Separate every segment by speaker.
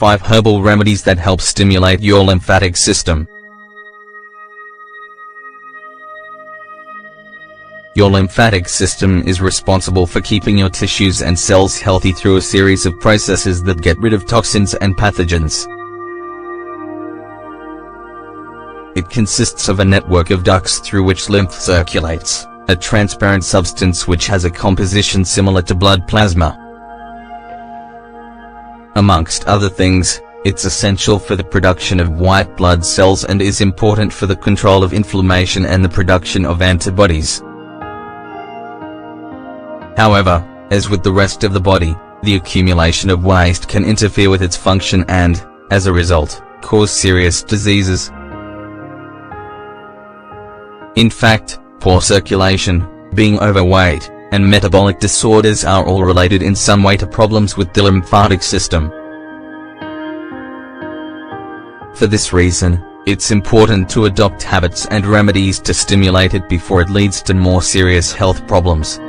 Speaker 1: 5 herbal remedies that help stimulate your lymphatic system. Your lymphatic system is responsible for keeping your tissues and cells healthy through a series of processes that get rid of toxins and pathogens. It consists of a network of ducts through which lymph circulates, a transparent substance which has a composition similar to blood plasma. Amongst other things, it's essential for the production of white blood cells and is important for the control of inflammation and the production of antibodies. However, as with the rest of the body, the accumulation of waste can interfere with its function and, as a result, cause serious diseases. In fact, poor circulation, being overweight, and metabolic disorders are all related in some way to problems with the lymphatic system. For this reason, it's important to adopt habits and remedies to stimulate it before it leads to more serious health problems.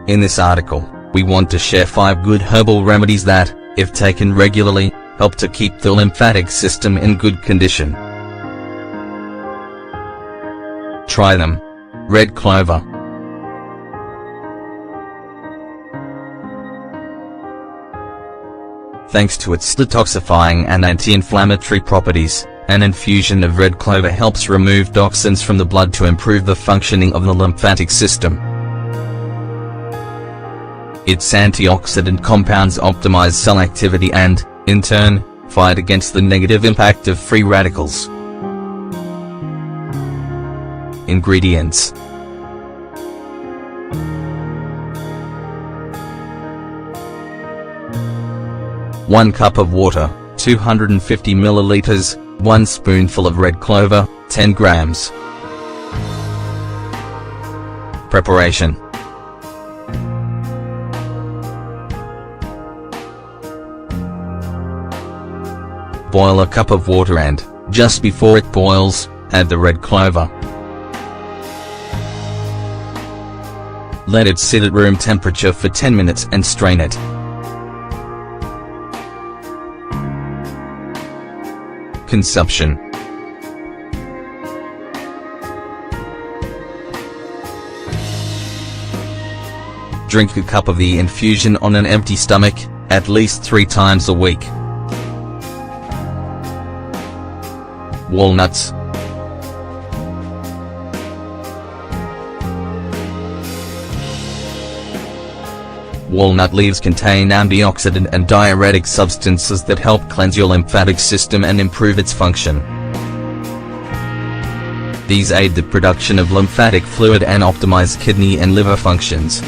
Speaker 1: In this article, we want to share 5 good herbal remedies that, if taken regularly, help to keep the lymphatic system in good condition. Try them. Red clover. Thanks to its detoxifying and anti-inflammatory properties, an infusion of red clover helps remove toxins from the blood to improve the functioning of the lymphatic system. Its antioxidant compounds optimize cell activity and, in turn, fight against the negative impact of free radicals. Ingredients: 1 cup of water, 250 milliliters, 1 spoonful of red clover, 10 grams. Preparation: boil a cup of water and, just before it boils, add the red clover. Let it sit at room temperature for 10 minutes and strain it. Consumption: drink a cup of the infusion on an empty stomach, at least 3 times a week. Walnuts. Walnut leaves contain antioxidant and diuretic substances that help cleanse your lymphatic system and improve its function. These aid the production of lymphatic fluid and optimize kidney and liver functions.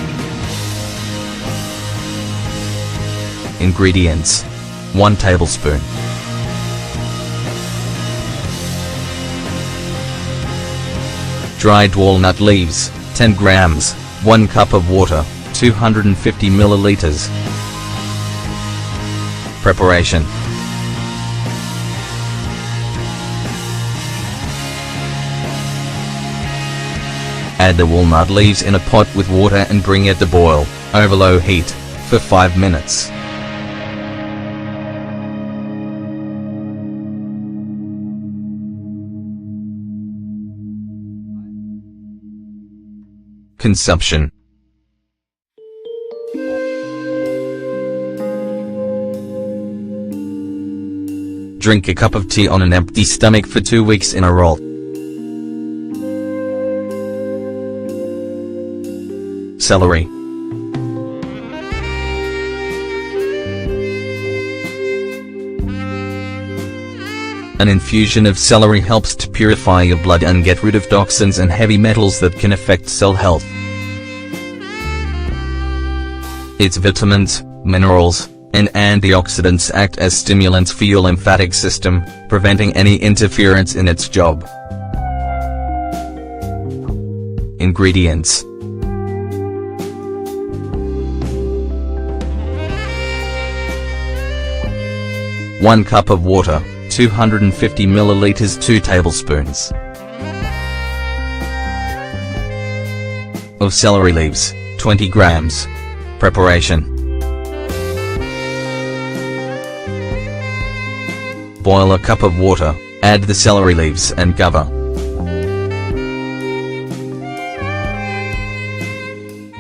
Speaker 1: Ingredients: 1 tablespoon. Dried walnut leaves, 10 grams, 1 cup of water, 250 milliliters. Preparation: add the walnut leaves in a pot with water and bring it to boil, over low heat, for 5 minutes. Consumption: drink a cup of tea on an empty stomach for 2 weeks in a row. Celery. An infusion of celery helps to purify your blood and get rid of toxins and heavy metals that can affect cell health. Its vitamins, minerals, and antioxidants act as stimulants for your lymphatic system, preventing any interference in its job. Ingredients: 1 cup of water, 250 milliliters, 2 tablespoons of celery leaves, 20 grams. Preparation: Boil a cup of water, add the celery leaves and cover.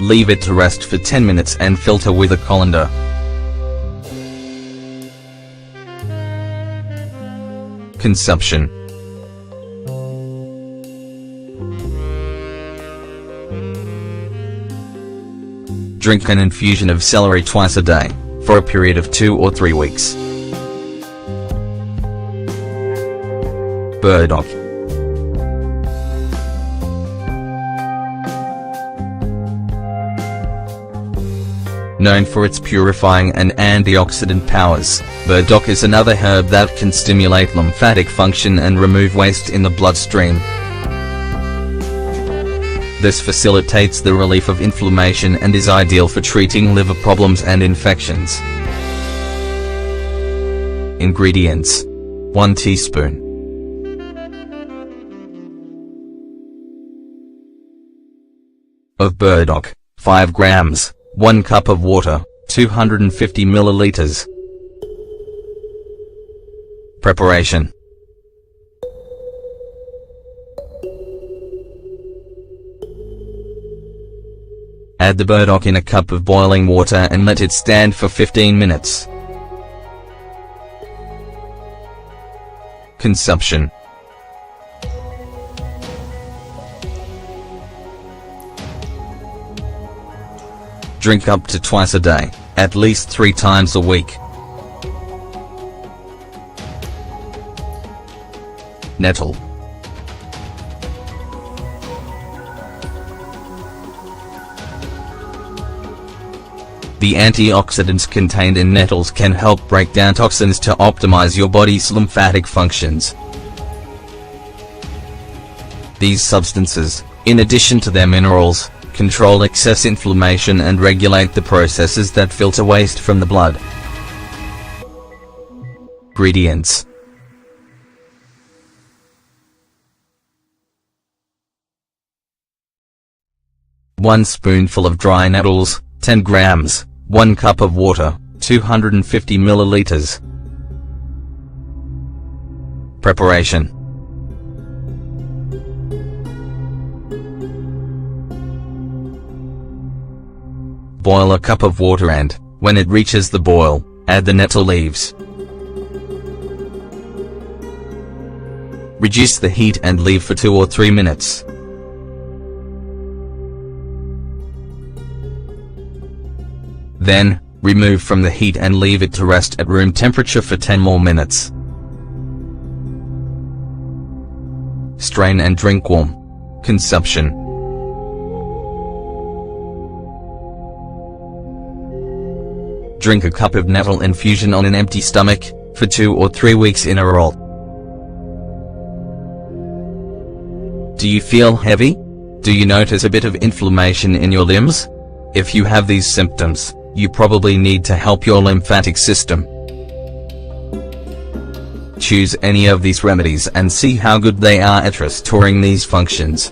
Speaker 1: Leave it to rest for 10 minutes and filter with a colander. Consumption. Drink an infusion of celery twice a day, for a period of 2 or 3 weeks. Burdock. Known for its purifying and antioxidant powers, burdock is another herb that can stimulate lymphatic function and remove waste in the bloodstream. This facilitates the relief of inflammation and is ideal for treating liver problems and infections. Ingredients: 1 teaspoon of burdock, 5 grams, 1 cup of water, 250 milliliters. Preparation. Add the burdock in a cup of boiling water and let it stand for 15 minutes. Consumption. Drink up to twice a day, at least 3 times a week. Nettle. The antioxidants contained in nettles can help break down toxins to optimize your body's lymphatic functions. These substances, in addition to their minerals, control excess inflammation and regulate the processes that filter waste from the blood. Ingredients: 1 spoonful of dry nettles, 10 grams, 1 cup of water, 250 milliliters. Preparation. Boil a cup of water and, when it reaches the boil, add the nettle leaves. Reduce the heat and leave for 2 or 3 minutes. Then, remove from the heat and leave it to rest at room temperature for 10 more minutes. Strain and drink warm. Consumption. Drink a cup of nettle infusion on an empty stomach, for 2 or 3 weeks in a row. Do you feel heavy? Do you notice a bit of inflammation in your limbs? If you have these symptoms, you probably need to help your lymphatic system. Choose any of these remedies and see how good they are at restoring these functions.